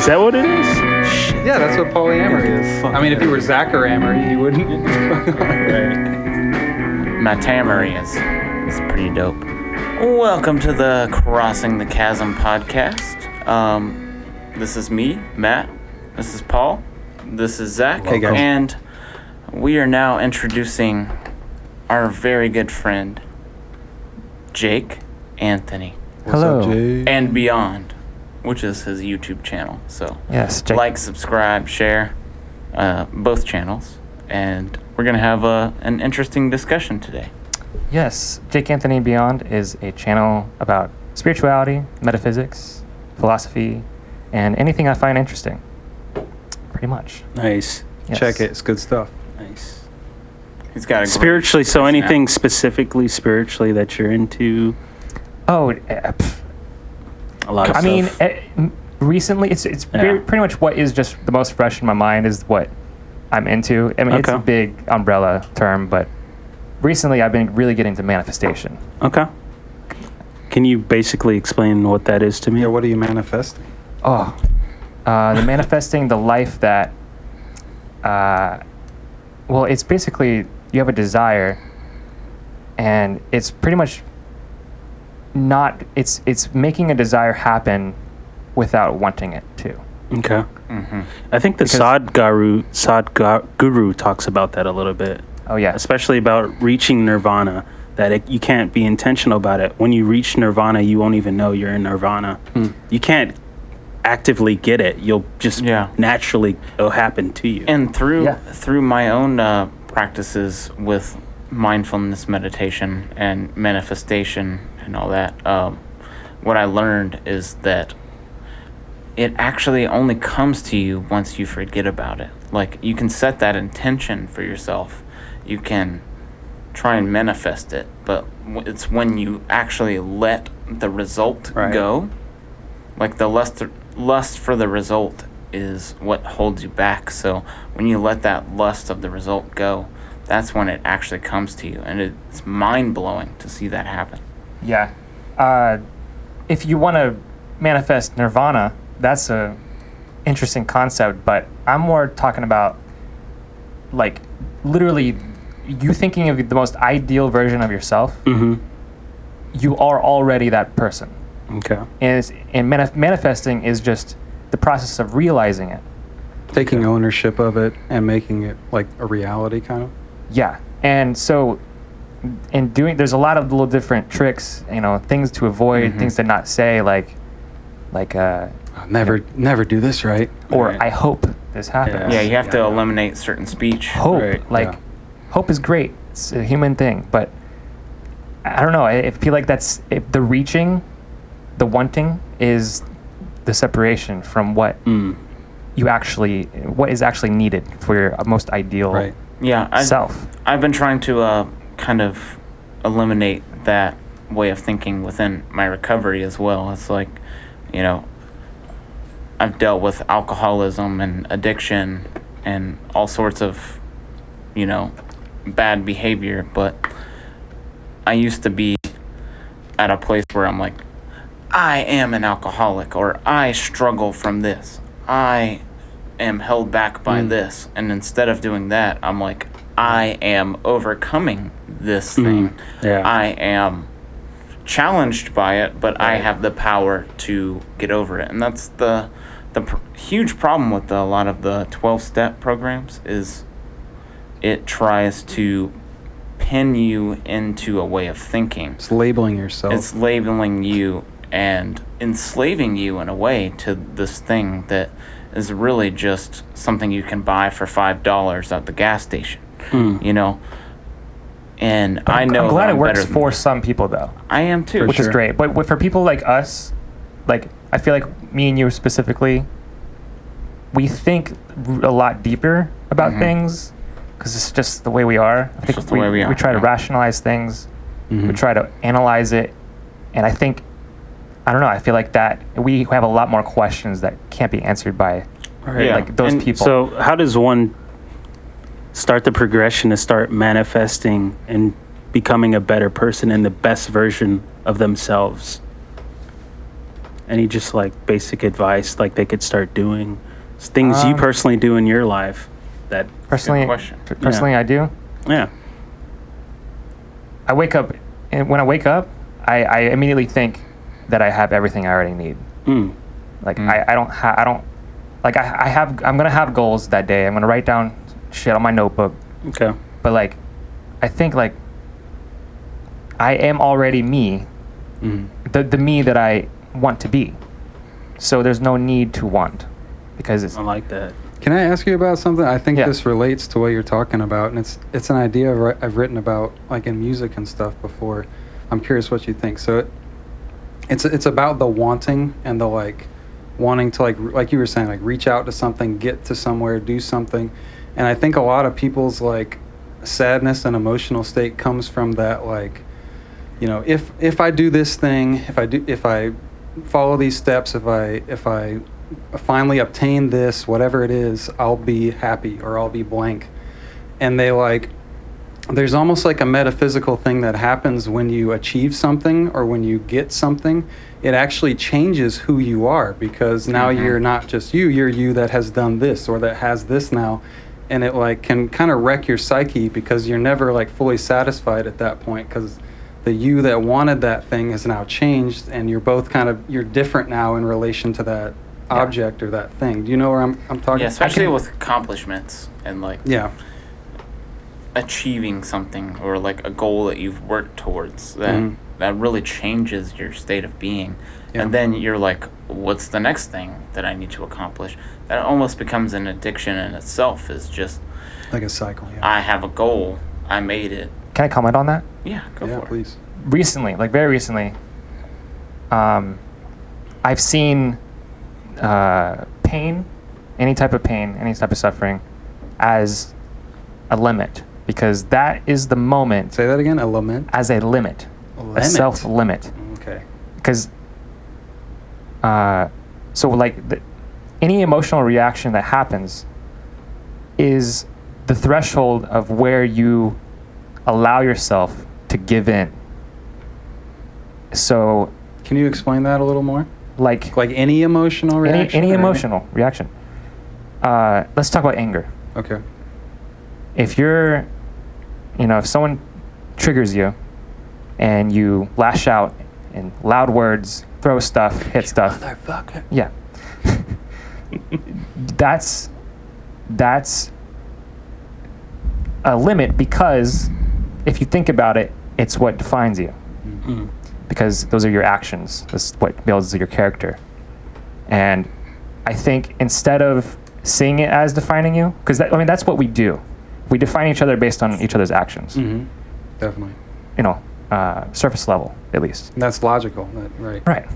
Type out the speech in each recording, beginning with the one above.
Is that what it is? Yeah, that's what polyamory is. I mean, if you were Zacharyamry, you wouldn't. Metamory is pretty dope. Welcome to the Crossing the Chasm podcast. This is me, Matt. This is Paul. This is Zach. Hey, guys. And we are now introducing our very good friend, Jake Anthony. Hello. What's up, Jay? And Beyond, which is his YouTube channel. So Yes, Jake. like, subscribe, share both channels. And we're going to have an interesting discussion today. Yes, Jake Anthony Beyond is a channel about spirituality, metaphysics, philosophy, and anything I find interesting. Pretty much. Nice. Yes. Check it. It's good stuff. Nice. He's got a great Spiritually, so personality. anything specifically spiritually that you're into? Oh, A lot of I mean, stuff. recently it's pretty much what is just the most fresh in my mind is what I'm into. I mean, it's a Okay. big umbrella term, but recently I've been really getting into manifestation. Okay. Can you basically explain what that is to me? Yeah, what are you manifesting? Oh, the manifesting the life that, well, it's basically you have a desire, and it's pretty much not. It's making a desire happen without wanting it to. Okay. Mm-hmm. I think the Because- Sadhguru talks about that a little bit, Oh yeah, especially about reaching nirvana. That you can't be intentional about it. When you reach nirvana, you won't even know you're in nirvana. You can't actively get it. You'll just naturally, it'll happen to you. And through Yeah. through my own practices with mindfulness meditation and manifestation and all that, what I learned is that it actually only comes to you once you forget about it. Like, you can set that intention for yourself. You can try and manifest it, but it's when you actually let the result Right. go. Like, the lust for the result is what holds you back. So when you let that lust of the result go, that's when it actually comes to you, and it's mind-blowing to see that happen. yeah. If you want to manifest nirvana, that's a interesting concept, but I'm more talking about like literally you thinking of the most ideal version of yourself. Mm-hmm. You are already that person. Okay. And manifesting is just the process of realizing it. Taking ownership of it and making it like a reality, kind of. Yeah. And so in doing, there's a lot of little different tricks, things to avoid, things to not say, like Never do this right. or Right. I hope this happens. Yeah, you have to eliminate certain speech. Hope, Right. hope is great. It's a human thing, but I don't know. I feel like if the reaching, the wanting is the separation from what what is actually needed for your most ideal Right. Yeah, self. I've been trying to kind of eliminate that way of thinking within my recovery as well. It's like, I've dealt with alcoholism and addiction and all sorts of, bad behavior, but I used to be at a place where I'm like, I am an alcoholic, or I struggle from this. I am held back by this. And instead of doing that, I'm like, I am overcoming this thing. Yeah. I am challenged by it, but I have the power to get over it. And that's the huge problem with a lot of the 12-step programs is it tries to pin you into a way of thinking. It's labeling yourself. It's labeling you and enslaving you in a way to this thing that is really just something you can buy for $5 at the gas station. And I know I'm glad that it works better than for that. some people though, I am too. which is great. But for people like us, like I feel like me and you specifically, we think a lot deeper about things because it's just the way we are. I think just the way we are, try to yeah. rationalize things. We try to analyze it, and I think I don't know. I feel like that we have a lot more questions that can't be answered by Right. Yeah. like those And people. So how does one start the progression to start manifesting and becoming a better person and the best version of themselves? Any just like basic advice like they could start doing? Things you personally do in your life that Personally, I do. Yeah. I wake up, and when I wake up, I immediately think that I have everything I already need. Like I'm gonna have goals that day. I'm gonna write down shit on my notebook. Okay. But like, I think like I am already me, the me that I want to be. So there's no need to want, because it's. I like that. Can I ask you about something? I think this relates to what you're talking about, and it's an idea I've written about, like in music and stuff before. I'm curious what you think. So it's about the wanting and the like, wanting to like you were saying, like reach out to something, get to somewhere, do something, and I think a lot of people's like sadness and emotional state comes from that, like, you know, if I do this thing, if I follow these steps, if I finally obtain this, whatever it is, I'll be happy or I'll be blank. And they like, there's almost like a metaphysical thing that happens when you achieve something or when you get something. It actually changes who you are, because now you're not just you're you that has done this or that has this now. And it like can kind of wreck your psyche, because you're never like fully satisfied at that point, because the you that wanted that thing has now changed, and you're both you're different now in relation to that object or that thing. Do you know where I'm talking? Yeah, especially with accomplishments and like achieving something or like a goal that you've worked towards, that really changes your state of being. And then you're like, what's the next thing that I need to accomplish? That almost becomes an addiction in itself. Is just like a cycle. I have a goal, I made it. Can I comment on that? Yeah, go for it. Please. Recently, like very recently, I've seen pain, any type of suffering, as a limit, because that is the moment. Say that again. A lament. As a limit. A self limit. Okay. Because so like any emotional reaction that happens is the threshold of where you allow yourself to give in. So can you explain that a little more? Like any emotional reaction? Any emotional reaction. Let's talk about anger. Okay. If you're, if someone triggers you and you lash out in loud words, throw stuff, hit stuff. Motherfucker. Yeah. That's a limit, because if you think about it, it's what defines you. Because those are your actions. That's what builds your character. And I think instead of seeing it as defining you, because that's what we do. We define each other based on each other's actions. Definitely. Surface level, at least. That's logical, right? Right.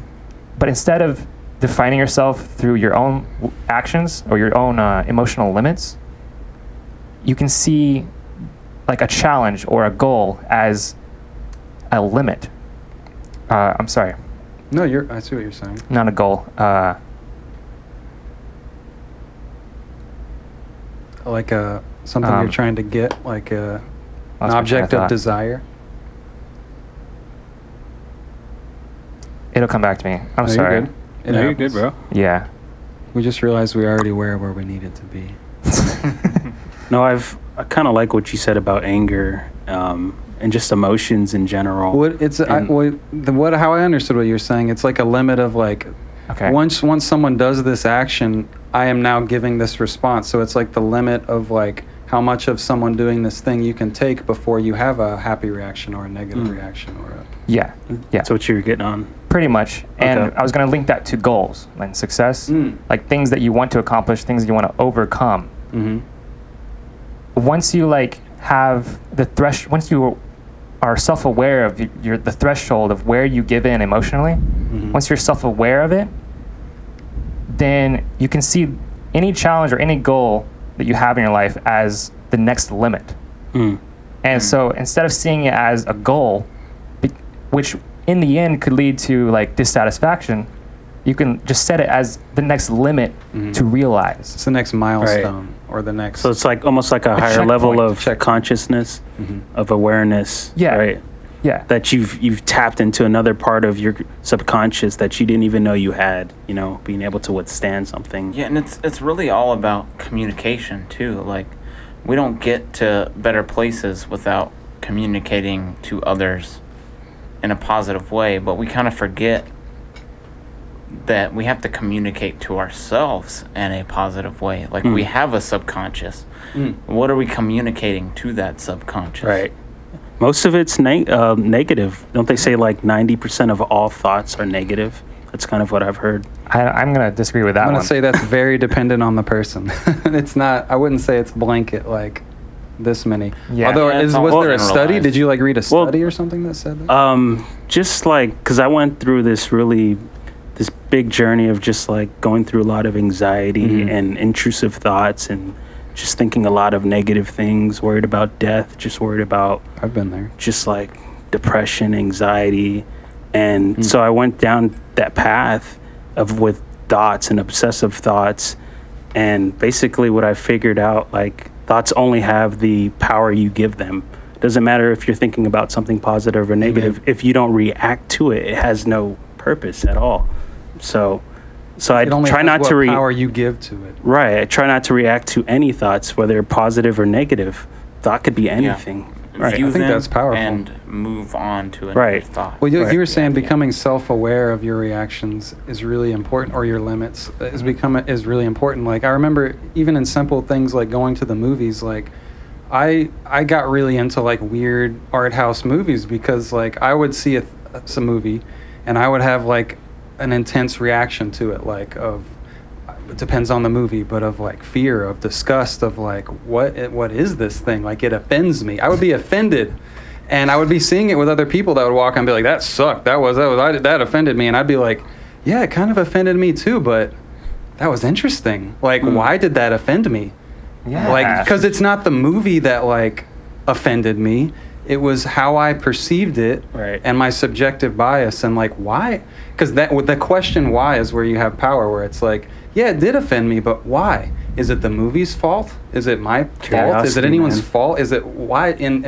But instead of defining yourself through your own actions or your own emotional limits, you can see like a challenge or a goal as a limit. I'm sorry. No, I see what you're saying. Not a goal. Like something you're trying to get, like an object of desire. It'll come back to me. I'm sorry. You're good. You're good, bro. Yeah. We just realized we already were where we needed to be. No, I kind of like what you said about anger, and just emotions in general. How I understood what you're saying, it's like a limit of like, once someone does this action, I am now giving this response. So it's like the limit of like how much of someone doing this thing you can take before you have a happy reaction or a negative reaction or a. Yeah. That's what you're getting on. Pretty much. And I was going to link that to goals and success, like things that you want to accomplish, things you want to overcome. Once you like have once you are self-aware of the threshold of where you give in emotionally, once you're self-aware of it, then you can see any challenge or any goal that you have in your life as the next limit. And so instead of seeing it as a goal, which in the end could lead to like dissatisfaction, you can just set it as the next limit to realize. It's the next milestone or the next. So it's like almost like a higher level of consciousness, of awareness. Yeah. Right. Yeah. That you've tapped into another part of your subconscious that you didn't even know you had, you know, being able to withstand something. Yeah, and it's really all about communication too. Like, we don't get to better places without communicating to others in a positive way, but we kind of forget that we have to communicate to ourselves in a positive way. Like, we have a subconscious. What are we communicating to that subconscious? Right. Most of it's negative. Don't they say like 90% of all thoughts are negative? That's kind of what I've heard. I'm going to disagree with that I'm one. going to say that's very dependent on the person. It's not, I wouldn't say it's blanket like this many. Yeah. Although, Yeah, it's was all there a study? generalized. Did you like read a study or something that said that? Just like, because I went through this big journey of just like going through a lot of anxiety and intrusive thoughts and just thinking a lot of negative things, worried about death, just worried about I've been there. just like depression, anxiety. And so I went down that path with thoughts and obsessive thoughts. And basically what I figured out, like, thoughts only have the power you give them. Doesn't matter if you're thinking about something positive or negative. If you don't react to it, it has no purpose at all. So I It only try has not what to power you give to it. Right. I try not to react to any thoughts, whether positive or negative. Thought could be anything. Right. View I think them that's powerful. and move on to another Right. thought. Well, you Right. were saying becoming self-aware of your reactions is really important, or your limits is really important. Like, I remember even in simple things like going to the movies, like I got really into like weird art house movies because like I would see some movie and I would have like an intense reaction to it, like of, it depends on the movie, but of like fear, of disgust, of like what is this thing? Like, it offends me. I would be offended, and I would be seeing it with other people that would walk and be like, that sucked. That offended me, and I'd be like, yeah, it kind of offended me too, but that was interesting. Like, why did that offend me? Yeah. Like, because it's not the movie that like offended me. It was how I perceived it, Right. and my subjective bias, and like why? Because the question why is where you have power. Where it's like, yeah, it did offend me, but why? Is it the movie's fault? Is it my fault? Is Curiosity, it anyone's man. fault? Is it why? In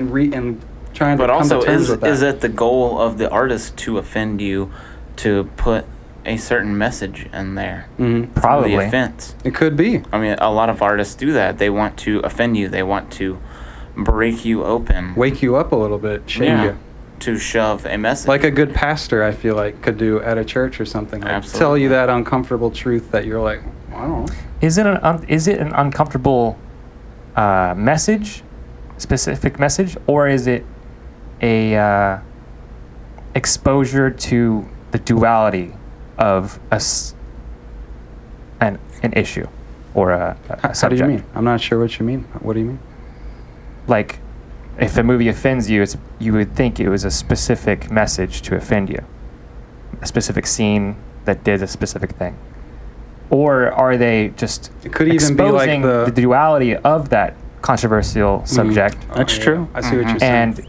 trying to But come also, to terms with that. is it the goal of the artist to offend you, to put a certain message in there? Mhm. Probably. The offense. It could be. I mean, a lot of artists do that. They want to offend you. They want to break you open. Wake you up a little bit, shake you. To shove a message. Like a good pastor, I feel like, could do at a church or something. Like, Absolutely. tell you that uncomfortable truth that you're like, I don't know. Is it an uncomfortable message, specific message, or is it a exposure to the duality of an issue or a subject? How do you mean? I'm not sure what you mean. What do you mean? Like, if a movie offends you, you would think it was a specific message to offend you, a specific scene that did a specific thing. Or are they just It could even be like exposing the- the duality of that controversial subject? That's yeah. true. I see what you're saying. And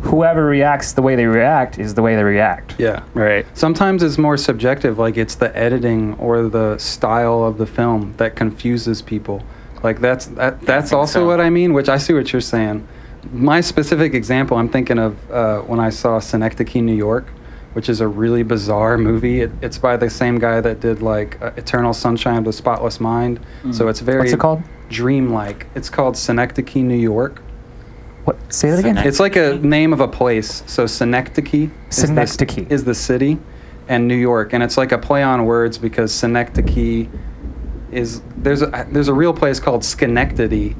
whoever reacts the way they react is the way they react. Yeah. Right. Sometimes it's more subjective, like it's the editing or the style of the film that confuses people. Like that's also so. what I mean, which I see what you're saying. My specific example, I'm thinking of when I saw Synecdoche, New York, which is a really bizarre movie. It's by the same guy that did like Eternal Sunshine of the Spotless Mind. So it's very What's it called? dreamlike. It's called Synecdoche, New York. What? Say that again. Synecdoche. It's like a name of a place. So Synecdoche Synecdoche. is the city, and New York, and it's like a play on words because Synecdoche is there's a real place called Schenectady,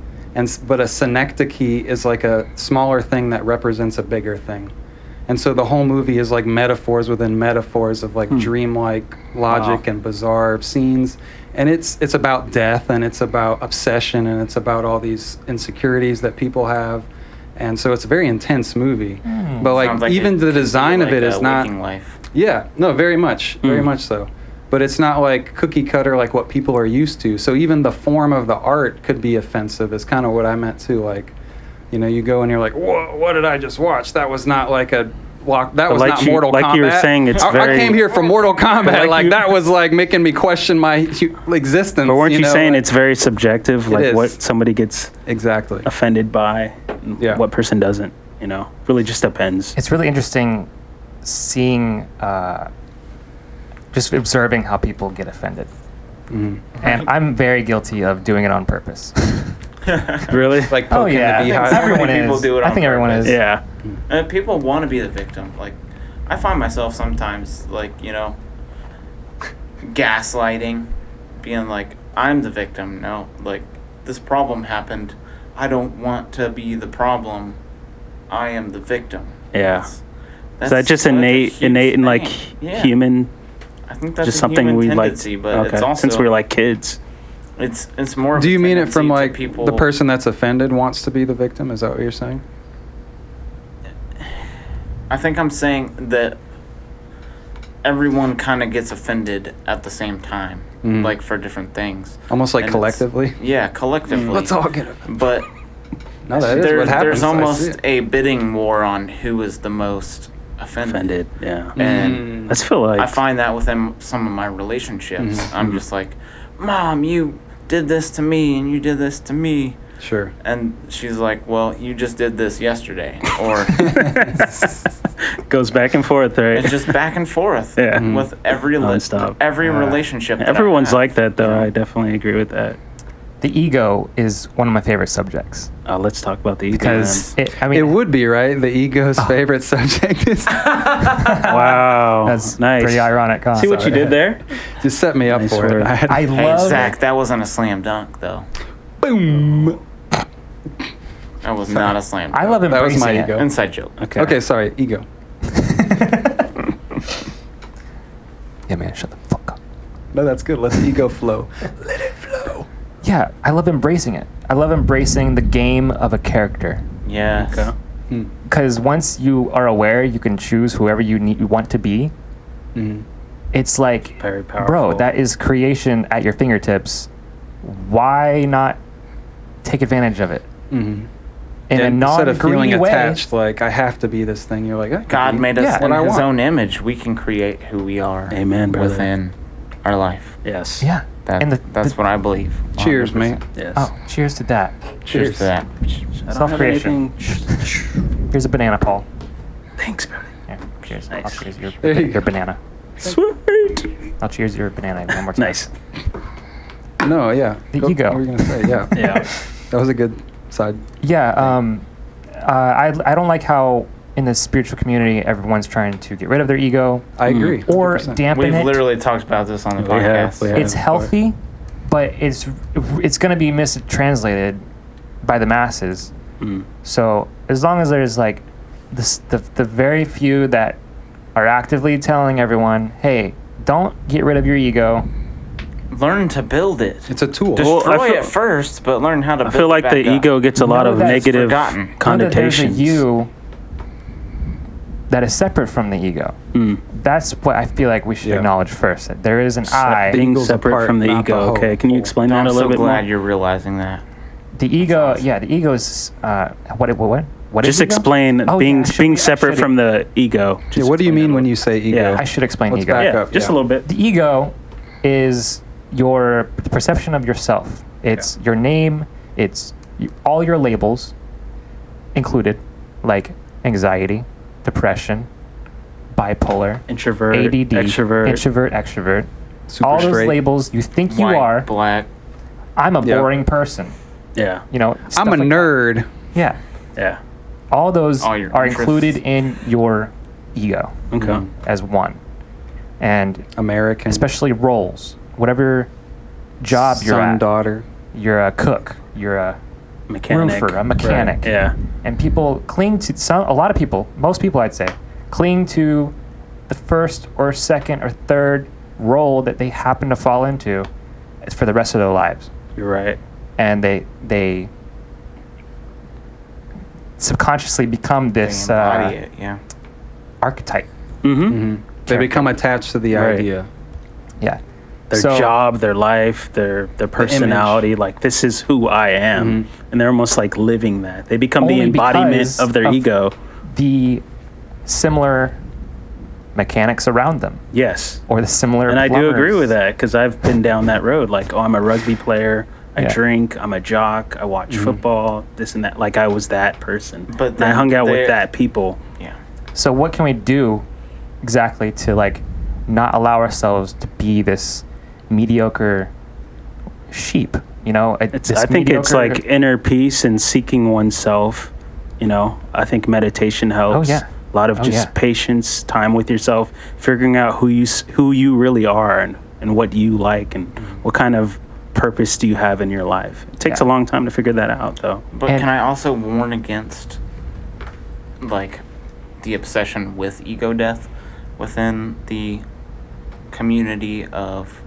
but a Synecdoche is like a smaller thing that represents a bigger thing, and so the whole movie is like metaphors within metaphors of like dreamlike logic and bizarre scenes, and it's about death, and it's about obsession, and it's about all these insecurities that people have. And so it's a very intense movie, but like, Sounds like even it the could be design of like it is a not. Waking Life. Yeah, no, very much so. But it's not like cookie cutter like what people are used to. So even the form of the art could be offensive. Is kind of what I meant too. Like, you know, you go and you're like, whoa, what did I just watch? That was not like a. That was like not you- Mortal like Kombat. you were saying, it's I very- came here for Mortal Kombat. Like you- that was like making me question my existence. But weren't you know? saying like, it's very subjective, like is. what somebody gets exactly? offended by, and Yeah. what person doesn't? Really just depends. It's really interesting seeing, just observing how people get offended. And I'm very guilty of doing it on purpose. Really? Like poking the beehive. Everyone People is. do it I on think everyone purpose. is. Yeah. And people want to be the victim. Like, I find myself sometimes, like, gaslighting, being like, I'm the victim. No, like, this problem happened. I don't want to be the problem. I am the victim. Yeah. That's Is that just that's a innate huge in like thing. Yeah. human? I think that's Just a something human we like. tendency, but it's also since we were like kids. it's more. Of Do a you mean it from tendency like to people, the person that's offended wants to be the victim? Is that what you're saying? I think I'm saying that everyone kind of gets offended at the same time, like for different things. Almost like And collectively. Yeah, collectively. Let's all get offended. But No, that is what happens. there's I see almost it. a bidding war on who is the most offended. Yeah. And I just feel like I find that within some of my relationships. I'm just like, Mom, you did this to me and you did this to me. Sure. And she's like, well, you just did this yesterday. Or goes back and forth, right? it's just back and forth Yeah. with every Nonstop. relationship. that I Everyone's have. like that, though. I definitely agree with that. The ego is one of my favorite subjects Let's talk about the ego. because then. It would be, right? The ego's favorite subject is. Wow, that's nice. pretty ironic. Huh? See what you did there? Just set me up Nice for word. it. I had I Hey, love Zach, that wasn't a slam dunk, though. boom. That was not a slam dunk. I love That was embracing my it. ego. Inside joke. Okay. Okay, sorry, ego. Yeah, man, shut the fuck up. No, that's good. Let the ego flow. Let it flow. Yeah, I love embracing it. I love embracing the game of a character. Yes. Okay. Because once you are aware, you can choose whoever you want to be. It's like, Very powerful. bro, that is creation at your fingertips. Why not take advantage of it? In a Instead of feeling non-greedy way. attached, like I have to be this thing, you're like, I could God be made us Yeah. in what I His want. own image. We can create who we are. Amen, brother. Within our life. Yes. Yeah. and That's what I believe. Cheers, 100%. mate. Yes. Oh, cheers to that. Cheers to that. I don't have Self-creation. anything- Here's a banana, Paul. Thanks, brother. Yeah, cheers. Nice. I'll cheers your, There you your go. banana. Sweet. I'll cheers your banana one more time. Nice. No, yeah. The Go- ego. What were you gonna say? Yeah. Yeah. That was a good side. Yeah, I don't like how in the spiritual community everyone's trying to get rid of their ego I agree. or 100%. dampen We've it. literally talked about this on the We have, podcast. we have. It's healthy, but it's going to be mistranslated by the masses. So as long as there's like the very few that are actively telling everyone, hey, don't get rid of your ego. Learn to build it. It's a tool. Destroy feel- it first, but learn how to I build feel it like back the up. ego gets a lot Know of that it's negative forgotten. Know connotations. that there's a you that is separate from the ego. That's what I feel like we should Yeah. acknowledge first. That there is an I. Being Eagles separate apart, from the not the ego. whole. Okay, can you explain that I'm a little so bit glad more? you're realizing that. The ego, yeah, the ego is what is Just ego? explain Oh, being yeah, I being should- separate from the ego. Yeah, Just what do you explain mean that when a you say ego? Yeah. I should explain Let's ego. back Yeah, up. just yeah. a little bit. The ego is your perception of yourself. It's your name. It's all your labels included, like anxiety, depression, bipolar, Introvert, ADD, extrovert. extrovert. Super all those straight. labels you think you White, are. black. I'm a Yeah. boring person. Yeah, You know. I'm stuff a like that. nerd. Yeah. yeah. All those All your are interests. included in your ego Okay. as one, and American. especially roles. Whatever job you're son, at, daughter. you're a cook, you're a Mechanic. roofer, a mechanic. Yeah. And people cling to a lot of people, most people I'd say, cling to the first or second or third role that they happen to fall into for the rest of their lives, You're right. and they subconsciously become this They embody it, yeah. archetype. Mm-hmm. They become attached to the Right. idea. Yeah. Their So- job, their life, their personality. Like, this is who I am. And they're almost like living that. They become the Only embodiment because of their of- ego. The similar mechanics around them, Yes. or the similar. And I do agree plumbers. with that because I've been down that road. Like, oh, I'm a rugby player. I drink, I'm a jock, I watch football, this and that. Like I was that person. But and I hung out with that people. Yeah. So what can we do exactly to like not allow ourselves to be this mediocre sheep? You know, I think it's like inner peace and seeking oneself. You know, I think meditation helps. Oh, yeah. A lot of just patience, time with yourself, figuring out who you really are and what you like and what kind of purpose do you have in your life. It takes a long time to figure that out, though. But can I also warn against, like, the obsession with ego death within the community of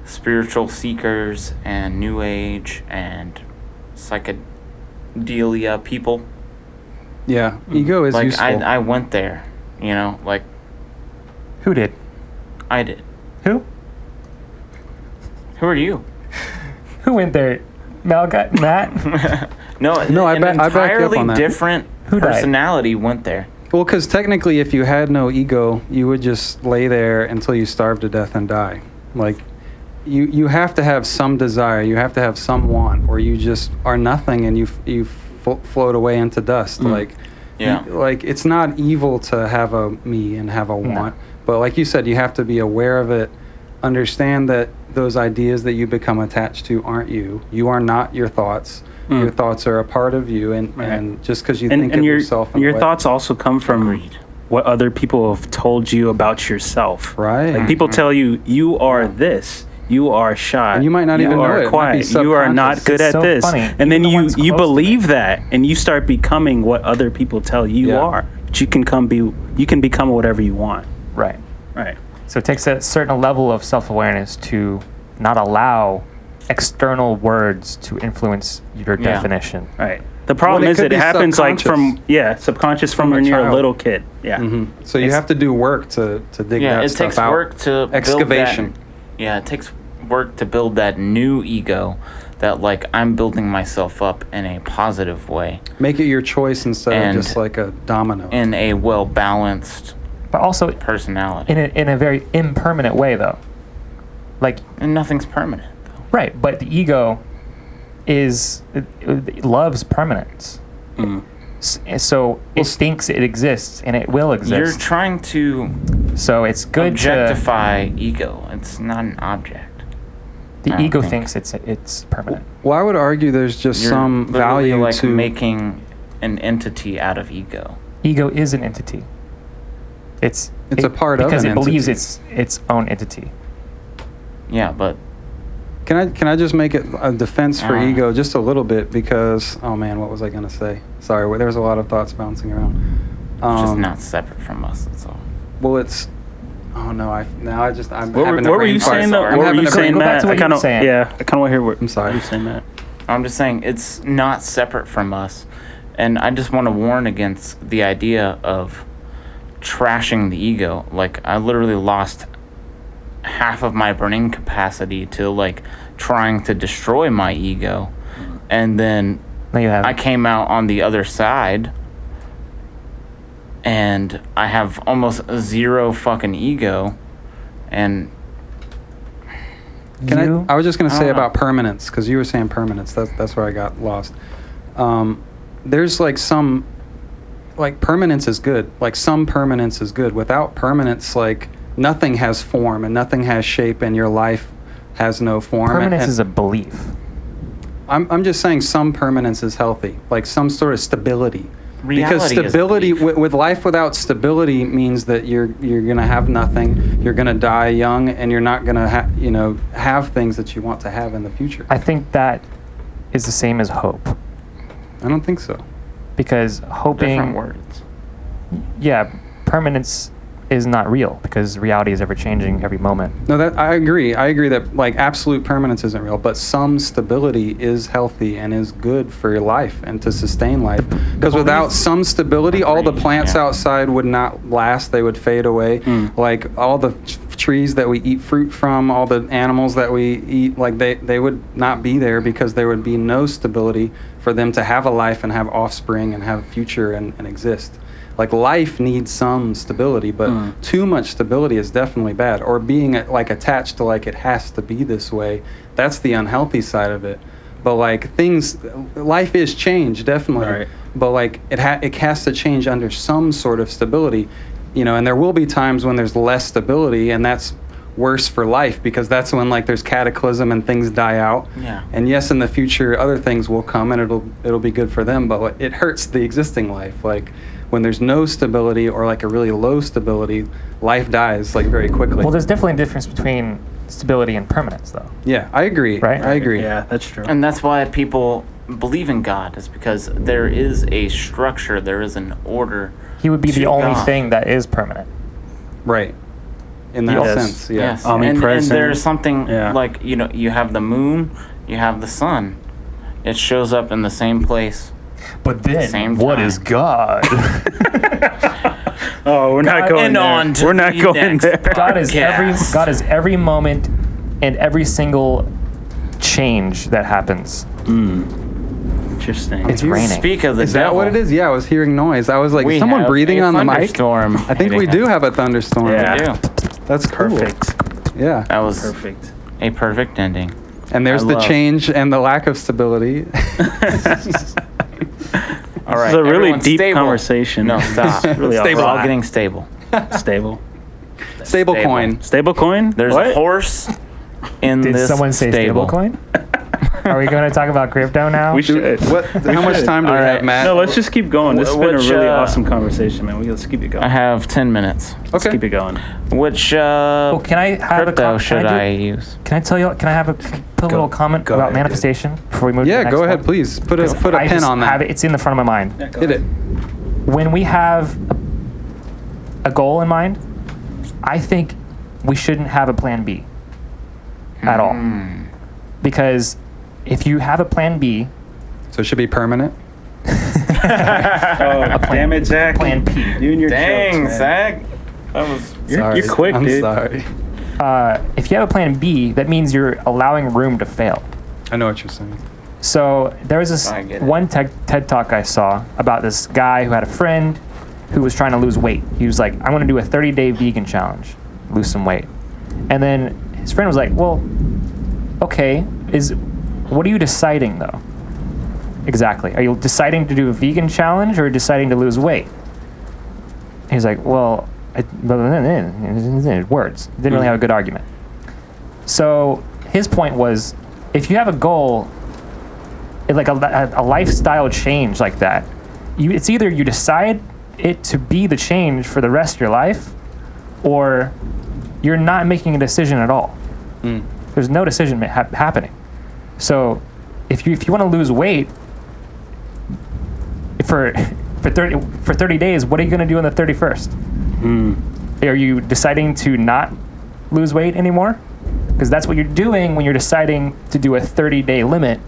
spiritual seekers and New Age and psychedelia people? Yeah, ego is like, useful. I went there, you know, like... Who did? I did. Who? Who are you? Who went there? Matt? No, I an back you up entirely on that. different Who died? personality went there. Well, because technically, if you had no ego, you would just lay there until you starve to death and die. Like, you have to have some desire, you have to have some want, or you just are nothing and you float away into dust. Like, like it's not evil to have a me and have a want, but like you said, you have to be aware of it, understand that those ideas that you become attached to aren't you. You are not your thoughts. Your thoughts are a part of you, and just because you think of yourself, your thoughts also come from what other people have told you about yourself. Right. Like people tell you, you are this. You are shy. And you might not even know it. It might be quiet. You are not good It's at so this. funny. And then Even the ones you close to believe that, and you start becoming what other people tell you are. But you can become whatever you want. Right. Right. So it takes a certain level of self-awareness to not allow external words to influence your definition. Right. The problem is it happens like from subconscious from when you're a little kid. Yeah. So you have to do work to dig that stuff out. It takes work to excavation. Build that, it takes work to build that new ego that like I'm building myself up in a positive way. Make it your choice instead of just like a domino. In a well-balanced but also personality. In a very impermanent way, though. Like, and nothing's permanent, though. Right, but the ego it loves permanence. So it thinks it exists, and it will exist. You're trying to so it's good objectify ego. It's not an object. The ego thinks it's permanent. Well, I would argue there's just some value like to making an entity out of ego. Ego is an entity. It's a part of an because it believes entity. its own entity. Yeah, but can I just make it a defense for ego just a little bit because what was I gonna say? Sorry, there's a lot of thoughts bouncing around. It's just not separate from us. That's all. Well, it's. Oh no! I'm What were you saying though? What were you saying, Matt? I kind of want to hear what. I'm sorry. What you're saying, Matt. I'm just saying it's not separate from us, and I just want to warn against the idea of trashing the ego. Like I literally lost half of my brain capacity to like trying to destroy my ego, and then I came out on the other side. And I have almost zero fucking ego, and I was just gonna say about permanence because you were saying permanence. That's where I got lost. There's like some, like permanence is good. Like some permanence is good. Without permanence, like nothing has form and nothing has shape, and your life has no form. Permanence is a belief. I'm just saying some permanence is healthy, like some sort of stability. Reality because stability with life without stability means that you're gonna have nothing. You're gonna die young, and you're not gonna have things that you want to have in the future. I think that is the same as hope. I don't think so. Because hoping, different words. Yeah, permanence is not real because reality is ever changing every moment. No, that I agree. I agree that like absolute permanence isn't real, but some stability is healthy and is good for your life and to sustain life. Because without some stability, all the plants outside would not last. They would fade away. Like all the trees that we eat fruit from, all the animals that we eat, like they would not be there because there would be no stability for them to have a life and have offspring and have a future and exist. Like life needs some stability, but too much stability is definitely bad. Or being like attached to like it has to be this way, that's the unhealthy side of it. But like life is change, definitely. Right. But like it has to change under some sort of stability, and there will be times when there's less stability, and that's worse for life because that's when like there's cataclysm and things die out. Yeah. And yes, in the future other things will come and it'll be good for them, but it hurts the existing life. Like when there's no stability or like a really low stability, life dies like very quickly. Well, there's definitely a difference between stability and permanence, though. Yeah, I agree. Right? I agree. Yeah, that's true. And that's why people believe in God, is because there is a structure, there is an order. He would be the to only God. thing that is permanent. Right. In that Yes. sense, yeah. Yes. Omnipresent. And there's something Yeah. like, you have the moon, you have the sun. It shows up in the same place. But then, Same what time. is God? Oh, we're not going And there. on to We're not the going next there. God is Podcast. God is every moment and every single change that happens. Interesting. It's raining. Speak of the Is devil. that what it is? Yeah, I was hearing noise. I was like, We is someone have breathing a on the mic? thunderstorm I think we hitting do us. have a thunderstorm. Yeah. We do. That's cool. Perfect. Yeah. That was Perfect. a perfect ending. And there's I the love- change and the lack of stability. All right. This is a really everyone deep stable. conversation. No, stop. Really Stable. We're all lot. getting stable. Stable. Stable coin. Stable coin? There's What? a horse in Did this someone say stable. stablecoin? Are we going to talk about crypto now? We should. How much time do we All have, right. Matt? No, let's just keep going. This has been a Which, really awesome conversation, man. Let's keep it going. I have 10 minutes. Let's Okay. keep it going. Which Oh, can I have crypto a should I use? Can I tell you? Can I have put a little comment go about ahead, dude. manifestation before we move? to the Yeah, next go ahead, one? please. Put a 'Cause put a I pin just on have that. it's in the front of my mind. Hit it. When we have a goal in mind, I think we shouldn't have a plan B at all. Because if you have a plan B, So it should be permanent. Oh, damn it, Zach. plan P. You and your Dang, jokes, man. Zach. That was. You're quick, I'm dude. sorry. If you have a plan B, that means you're allowing room to fail. I know what you're saying. So there was this I get it. one TED talk I saw about this guy who had a friend who was trying to lose weight. He was like, I'm going to do a 30-day vegan challenge, lose some weight. And then his friend was like, well, okay, what are you deciding though? Exactly. Are you deciding to do a vegan challenge or deciding to lose weight? He's like, well, words. Didn't really have a good argument. So his point was, if you have a goal, like a lifestyle change like that, it's either you decide it to be the change for the rest of your life, or you're not making a decision at all. There's no decision happening. So if you want to lose weight for 30 days, what are you going to do on the 31st? Are you deciding to not lose weight anymore? Because that's what you're doing when you're deciding to do a 30-day limit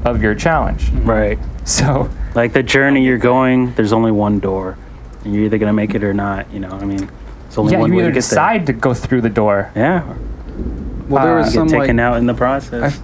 of your challenge. Right. So Like the journey you're going, there's only one door. And you're either going to make it or not, you know what I mean? It's only yeah, one you way either to get decide to go through the door. there. Yeah. Well, there was Get some taken like out in the process.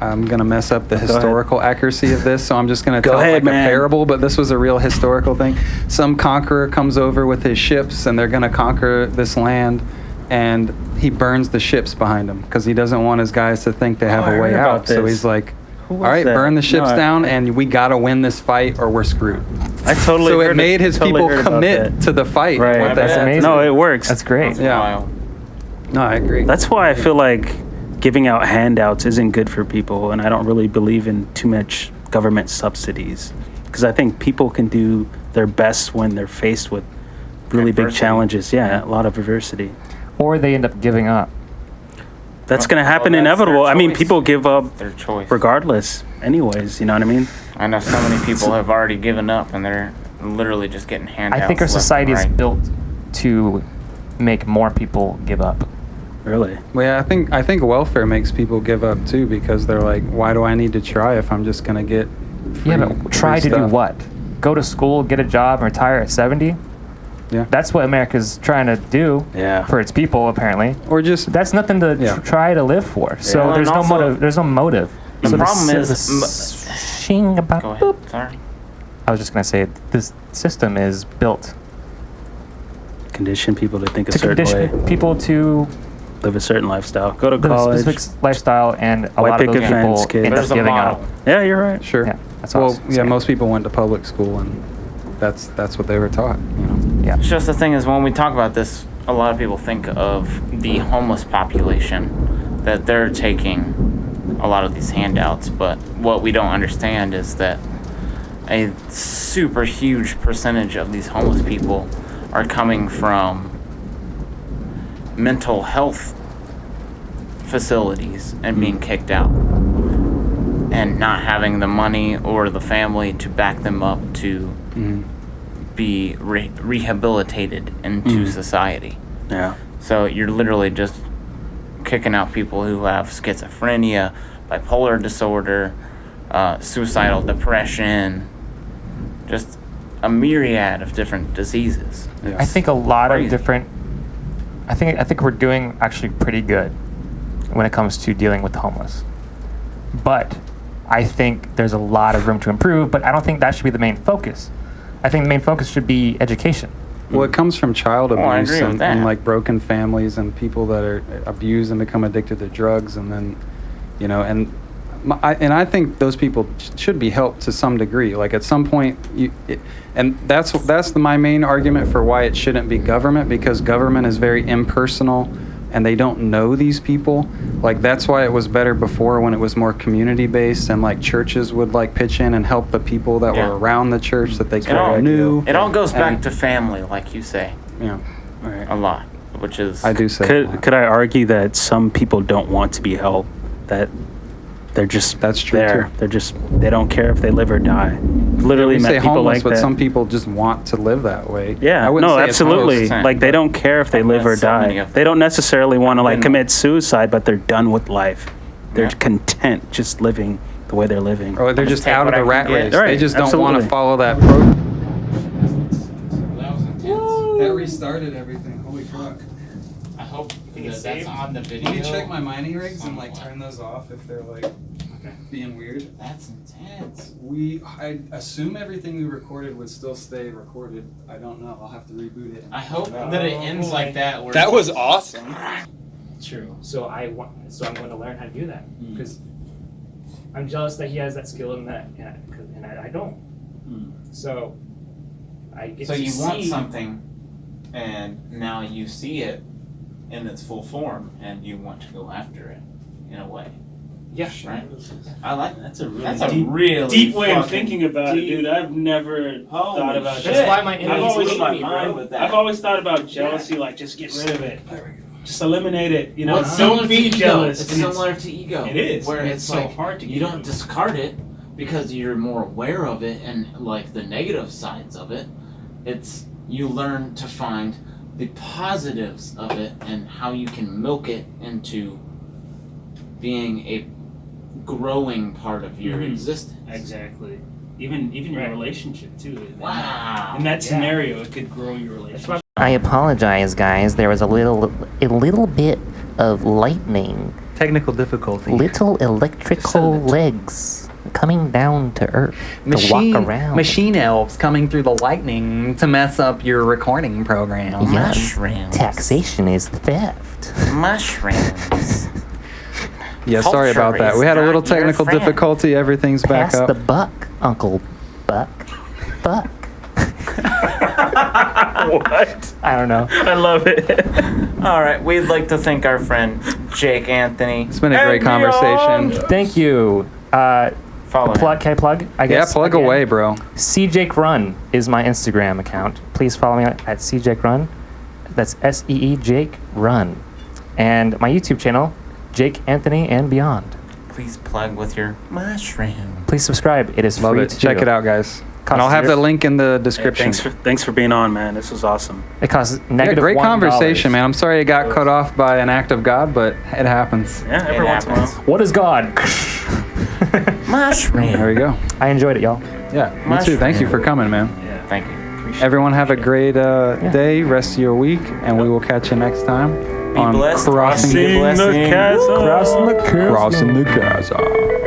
I'm gonna mess up the ahead. historical accuracy of this, so I'm just gonna Go tell ahead, like man. a parable. But this was a real historical thing. Some conqueror comes over with his ships, and they're gonna conquer this land, and he burns the ships behind him because he doesn't want his guys to think they have I a way heard about out. So this. he's like, Who "All was right, that? burn the ships No, down, and we gotta win this fight, or we're screwed." I totally So heard it made his totally people heard about commit that. to the fight. Right. What the That's heck? amazing. No, it works. That's great. That's Yeah. wild. No, I agree. That's why I feel like giving out handouts isn't good for people, and I don't really believe in too much government subsidies, because I think people can do their best when they're faced with really big Adversity. challenges. Yeah, a lot of adversity. Or they end up giving up. That's going to happen Well, that's their inevitable. I mean, choice. people give up Their choice. regardless anyways, you know what I mean? I know so many people have already given up, and they're literally just getting handouts. I think our left and society is right. built to make more people give up. Really. Well, yeah, I think welfare makes people give up too because they're like, why do I need to try if I'm just gonna get free, Yeah, but try free to do stuff? what? Go to school, get a job, and retire at 70? Yeah. That's what America's trying to do Yeah. for its people, apparently. Or just That's nothing to Yeah. try to live for. So Well, there's and no also- motive. There's no motive. The So problem is- Shing about Go boop. ahead. Sorry. I was just going to say this system is built Condition people to think a to certain condition way, people to live a certain lifestyle, go to live a college. specific lifestyle, and a White lot of those picket fence, people kids. end up There's a giving model. up. Yeah, you're right. Sure. Yeah, that's Well, awesome. yeah, most people went to public school, and that's what they were taught. You know. Yeah. It's just the thing is, when we talk about this, a lot of people think of the homeless population, that they're taking a lot of these handouts, but what we don't understand is that a super huge percentage of these homeless people are coming from mental health facilities and being kicked out and not having the money or the family to back them up to be rehabilitated into society. Yeah. So you're literally just kicking out people who have schizophrenia, bipolar disorder, suicidal depression, just a myriad of different diseases. Yes. I think a lot Crazy. of different. I think we're doing actually pretty good when it comes to dealing with the homeless. But I think there's a lot of room to improve. But I don't think that should be the main focus. I think the main focus should be education. Well, it comes from child I abuse agree with that. and like broken families and people that are abused and become addicted to drugs, and then, you know, and I think those people should be helped to some degree. Like at some point, and that's my main argument for why it shouldn't be government, because government is very impersonal, and they don't know these people. Like that's why it was better before when it was more community based, and like churches would like pitch in and help the people that Yeah. were around the church that they It kind all, of knew. it all goes back And- to family, like you say, Yeah, a lot, which is... I do say that. Could I argue that some people don't want to be helped? That they're just That's true, there. too. They don't care if they live or die. Literally we met say people homeless, like but that. some people just want to live that way. Yeah, I wouldn't no, say it's absolutely. most. Like they don't care if they I've live met or so many die. of They don't necessarily want to like been- commit suicide, but they're done with life. They're Yeah. content just living the way they're living. Or they're just take out of what the I rat can get. race. Right, They just don't want to absolutely. follow that program. That restarted everything. Holy fuck. I hope that that's on the video. Let me check my mining rigs and like turn those off if they're like being weird. That's intense. I assume everything we recorded would still stay recorded. I don't know. I'll have to reboot it. I hope that it ends like that. Where That was awesome. True. So I'm going to learn how to do that because I'm jealous that he has that skill and I don't. So I get So to you see. want something, and now you see it in its full form, and you want to go after it, in a way, Yeah. right? I like that. That's a really That's a deep, really deep way of fucking thinking about it, dude. I've never thought about shit. that. That's why my I've enemies always, hate my me, mind bro. with that. I've always thought about jealousy, like just get rid of it. Just eliminate it, you know. Well, it's similar Don't to be ego. jealous. It's and similar to ego. It is. Where and it's so like hard to get you don't rid of. discard it because you're more aware of it and like the negative sides of it. It's you learn to find the positives of it and how you can milk it into being a growing part of your Mhm. existence. Exactly. Even your Right. relationship too. Wow. In that Yeah. scenario, it could grow your relationship. I apologize, guys. There was a little bit of lightning, Technical difficulty. little electrical legs coming down to Earth to walk around. Machine elves coming through the lightning to mess up your recording program. Yes. Mushrooms. Taxation is theft. Mushrooms. Yeah, sorry Culture about that. is We had a not little your technical friend. difficulty. Everything's back Pass up. the buck, Uncle Buck. Buck. What? I don't know. I love it. All right, we'd like to thank our friend Jake Anthony. It's been a great conversation. Thank you. Follow him. Plug. Can I plug? I Yeah, guess. plug again. away, bro. CJakeRun is my Instagram account. Please follow me at CJakeRun. That's SEE Jake Run. And my YouTube channel, Jake Anthony and Beyond. Please plug with your mushroom. Please subscribe. It is Love free it. to Check do. it out, guys. Costs And I'll have the zero- link in the description. Thanks for being on, man. This was awesome. It costs Yeah, negative great $1. conversation, man. I'm sorry it got cut off by an act of God, but it happens. Yeah, every once in a happens. while. What is God? Mushroom. There we go. I enjoyed it, y'all. Yeah, me too. Thank you for coming, man. Thank you. Everyone have a great day, rest of your week, and we will catch you next time Be on blessed. Crossing Be blessed. Crossing the Crossing the Chasm.